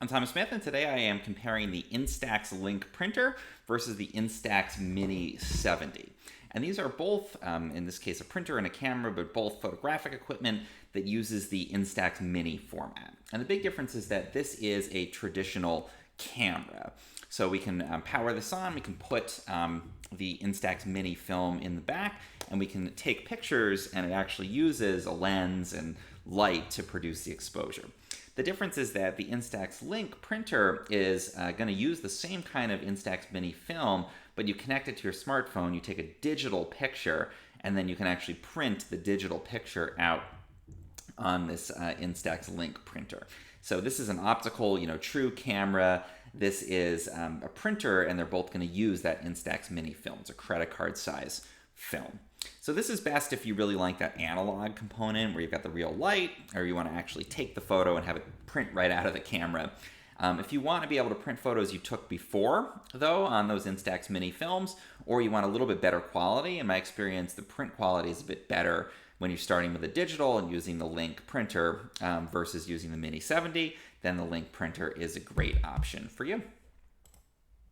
I'm Thomas Smith, and today I am comparing the Instax Link printer versus the Instax Mini 70. And these are both, in this case, a printer and a camera, but both photographic equipment that uses the Instax Mini format. And the big difference is that this is a traditional camera. So we can power this on, we can put the Instax Mini film in the back, and we can take pictures, and it actually uses a lens and light to produce the exposure. The difference is that the Instax Link printer is going to use the same kind of Instax Mini film, but you connect it to your smartphone, you take a digital picture, and then you can actually print the digital picture out on this Instax Link printer. So this is an optical, true camera. This is a printer, and they're both going to use that Instax Mini film. It's a credit card size film. So this is best if you really like that analog component where you've got the real light, or you want to actually take the photo and have it print right out of the camera. If you want to be able to print photos you took before, though, on those Instax Mini films, or you want a little bit better quality, in my experience, the print quality is a bit better when you're starting with a digital and using the Link printer versus using the Mini 70, then the Link printer is a great option for you.